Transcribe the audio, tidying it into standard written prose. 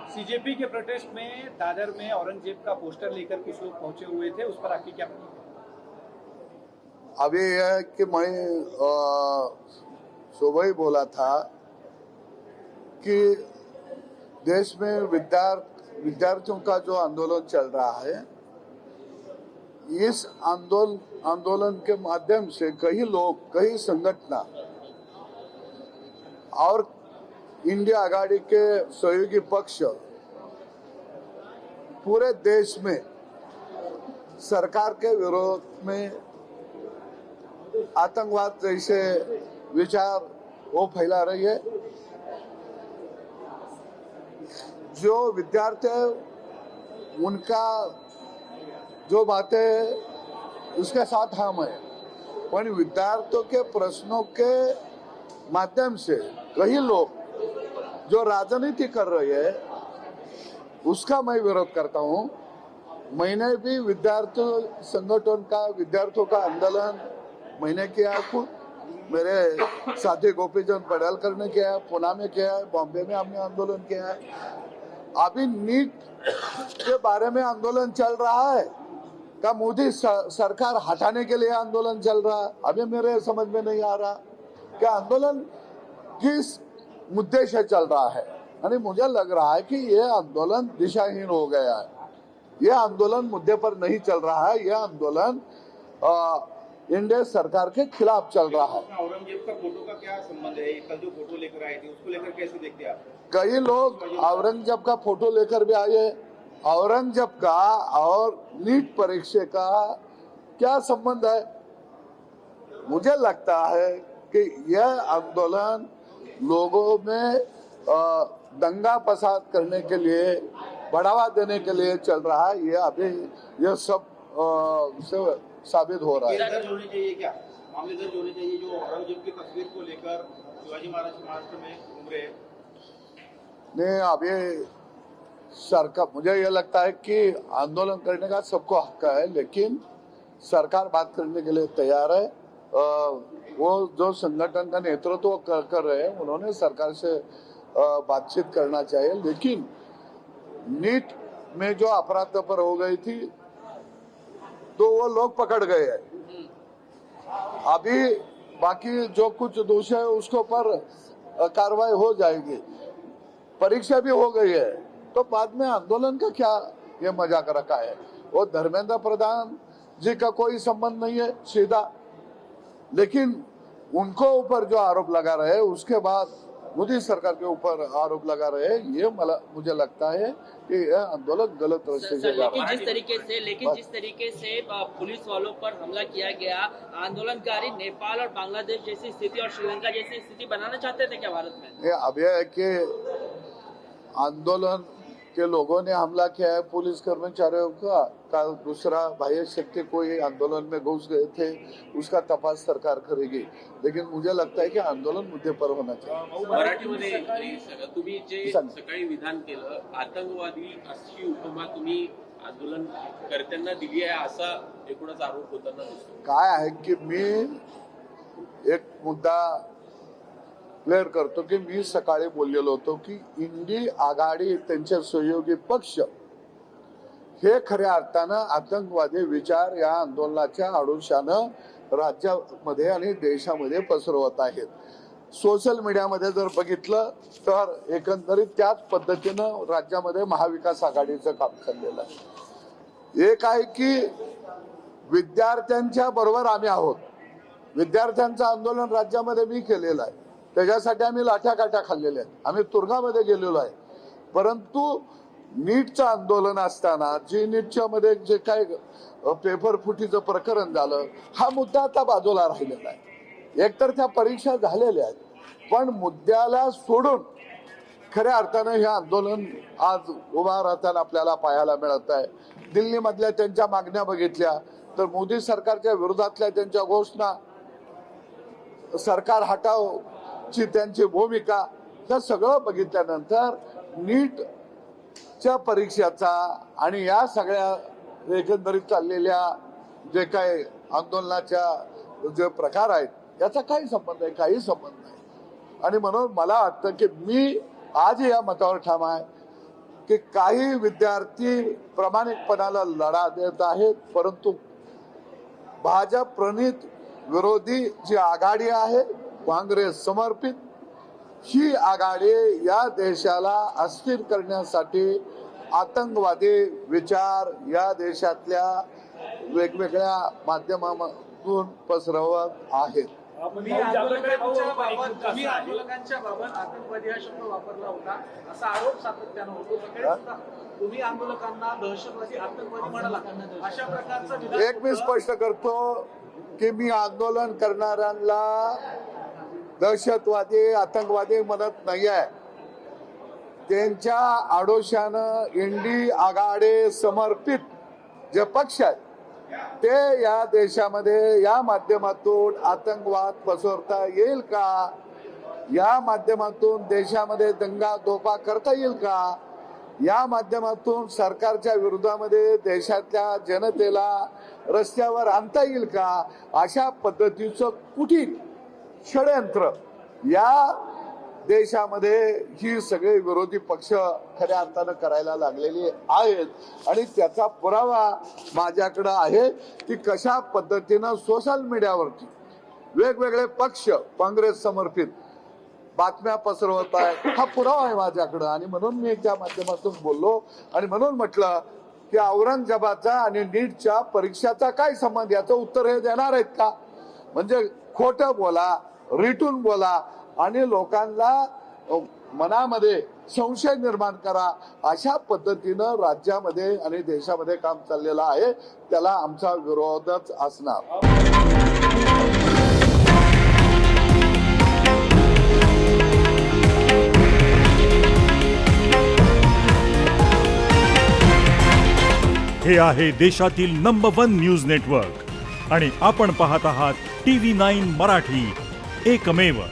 CJP के prostate में दादर में औरंगजेब का पोस्टर लेकर कुछ लोग पहुंचे हुए थे, उस पर आपकी क्या प्रतिक्रिया? अभी यह है कि मैं सुबह ही बोला था कि देश में विद्यार्थियों का जो आंदोलन चल रहा है, इस आंदोलन के माध्यम से कई लोग, कई संगठन और इंडिया आघाड़ी के सहयोगी पक्ष पूरे देश में सरकार के विरोध में आतंकवाद जैसे विचार वो फैला रही है। जो विद्यार्थी है उनका जो बातें उसके साथ हम है, पर विद्यार्थियों के प्रश्नों के माध्यम से कई लोग जो राजनीति कर रहे हैं उसका मैं विरोध करता हूं। मैंने भी विद्यार्थी संगठन का, विद्यार्थियों का आंदोलन मैंने किया, खुद मेरे साथी गोपीचंद पड़ेलकर ने किया, पुणे में किया, बॉम्बे में हमने आंदोलन किया है। अभी नीट के बारे में आंदोलन चल रहा है का मोदी सरकार हटाने के लिए आंदोलन चल रहा है? अभी मेरे समझ में नहीं आ रहा कि आंदोलन किस मुद्दे से चल रहा है। यानी मुझे लग रहा है कि यह आंदोलन दिशाहीन हो गया है। यह आंदोलन मुद्दे पर नहीं चल रहा है, यह आंदोलन इंडिया सरकार के खिलाफ चल रहा है। औरंगजेब का फोटो का क्या संबंध है? कल जो फोटो लेकर आए थे उसको लेकर कैसे देखते आप? कई लोग औरंगजेब का फोटो लेकर भी आए। औरंगजेब का और नीट परीक्षा का क्या संबंध है? मुझे लगता है कि यह आंदोलन लोगों में दंगा फसाद करने के लिए, बढ़ावा देने के लिए चल रहा है। ये अभी यह सब साबित हो रहा है। दर्ज होने चाहिए क्या? मामले दर्ज होने चाहिए जो औरंगजेब की तस्वीर को लेकर शिवाजी महाराज महाराष्ट्र में घूम रहे हैं। नहीं, अभी सरकार, मुझे यह लगता है कि आंदोलन करने का सबको हक है, लेकिन सरकार बात करने के लिए तैयार है। वो जो संगठन का नेतृत्व कर रहे हैं उन्होंने सरकार से बातचीत करना चाहिए। लेकिन नीट में जो अपराध पर हो गई थी तो वो लोग पकड़ गए हैं। अभी बाकी जो कुछ दोष है उसके ऊपर कार्रवाई हो जाएगी। परीक्षा भी हो गई है तो बाद में आंदोलन का क्या ये मजाक रखा है? वो धर्मेंद्र प्रधान जी का कोई संबंध नहीं है सीधा, लेकिन उनको ऊपर जो आरोप लगा रहे हैं उसके बाद मोदी सरकार के ऊपर आरोप लगा रहे हैं। ये मुझे लगता है कि यह आंदोलन गलत रास्ते से जा रहा है। जिस तरीके से पुलिस वालों पर हमला किया गया, आंदोलनकारी नेपाल और बांग्लादेश जैसी स्थिति और श्रीलंका जैसी स्थिति बनाना चाहते थे क्या भारत में? अब यह है कि आंदोलन के लोगों ने हमला किया है पुलिस कर्मचारियों का दूसरा बाह्य शक्ति कोई आंदोलन में घुस गए थे, उसका तपास सरकार करेगी। लेकिन मुझे लगता है कि आंदोलन मुद्दे पर होना चाहिए। मराठीमध्ये तुम्ही जे सकाळी विधान केलं, आतंकवादी अशी उपमा तुम्ही आंदोलन करत्यांना दिली आहे असा एकूणच आरोप होताना दिसतो। काय आहे की मी एक मुद्दा क्लिअर करतो की मी सकाळी बोललेलो होतो की इंडिया आघाडी त्यांचे सहयोगी पक्ष हे खऱ्या अर्थानं आतंकवादी विचार या आंदोलनाच्या आडोशानं राज्यामध्ये आणि देशामध्ये पसरवत आहेत। सोशल मीडियामध्ये जर बघितलं तर एकंदरीत त्याच पद्धतीनं राज्यामध्ये महाविकास आघाडीचं काम चाललेलं आहे। एक आहे की विद्यार्थ्यांच्या बरोबर आम्ही आहोत। विद्यार्थ्यांचं आंदोलन राज्यामध्ये मी केलेलं आहे, त्याच्यासाठी आम्ही लाठ्याकाठ्या खाल्लेल्या आहेत, आम्ही तुरुंगामध्ये गेलेलो आहे। परंतु नीटचं आंदोलन असताना जे नीटच्या मध्ये जे काय पेपर फुटीचं प्रकरण झालं, हा मुद्दा आता बाजूला राहिलेला आहे। एकतर त्या परीक्षा झालेल्या आहेत, पण मुद्द्याला सोडून खऱ्या अर्थानं हे आंदोलन आज उभा राहताना आपल्याला पाहायला मिळत आहे। दिल्लीमधल्या त्यांच्या मागण्या बघितल्या तर मोदी सरकारच्या विरोधातल्या त्यांच्या घोषणा, सरकार हटाव ची त्यांची भूमिका, हे सगळं बघितल्यानंतर नीटच्या परीक्षेचा आणि या सगळ्या एकंदरीत चाललेल्या जे काही आंदोलनाच्या जे प्रकार आहेत याचा काही संबंध आहे? काही संबंध नाही। आणि म्हणून मला वाटतं की मी आज या मतावर ठाम आहे की काही विद्यार्थी प्रामाणिकपणाला लढा देत आहेत, परंतु भाजप प्रणित विरोधी जी आघाडी आहे, काँग्रेस समर्पित, ही आघाडी या देशाला अस्थिर करण्यासाठी आतंकवादी विचार या देशातल्या वेगवेगळ्या माध्यमातून पसरवत आहेत. तुम्ही आंदोलकांच्या बाबत आतंकवादी हा शब्द वापरला होता असा आरोप सातत्यानं होतो. सकाळी सुद्धा तुम्ही आंदोलकांना दहशतवादी आतंकवादी म्हणाला. अशा प्रकारचं विधान एक मी स्पष्ट करतो की मी आंदोलन करणाऱ्यांना दहशतवादी आतंकवादी म्हणत नाही आहे. त्यांच्या आडोशानं इंडी आघाडी समर्पित जे पक्ष आहेत ते या देशामध्ये या माध्यमातून आतंकवाद पसरता येईल का, या माध्यमातून देशामध्ये दंगा धोपा करता येईल का, या माध्यमातून सरकारच्या विरोधामध्ये देशातल्या जनतेला रस्त्यावर आणता येईल का, अशा पद्धतीचं कुठील षडयंत्र या देशामध्ये ही सगळे विरोधी पक्ष खऱ्या अर्थानं करायला लागलेले आहेत. आणि त्याचा पुरावा माझ्याकडे आहे की कशा पद्धतीनं सोशल मीडियावरती वेगवेगळे पक्ष काँग्रेस समर्पित बातम्या पसरवत आहेत. हा पुरावा आहे माझ्याकडं. आणि म्हणून मी त्या माध्यमातून बोललो आणि म्हणून म्हटलं की औरंगजेबाचा आणि नीटच्या परीक्षाचा काय संबंध, याचं उत्तर हे देणार आहेत का? म्हणजे खोटं बोला, रिटून बोला आणि लोकांना मनामध्ये संशय निर्माण करा, अशा पद्धतीनं राज्यामध्ये आणि देशामध्ये काम चाललेलं आहे. त्याला आमचा विरोधच असणार. हे आहे देशातील नंबर 1 न्यूज नेटवर्क आणि आपण पाहत आहात TV9 मराठी, एकमेव.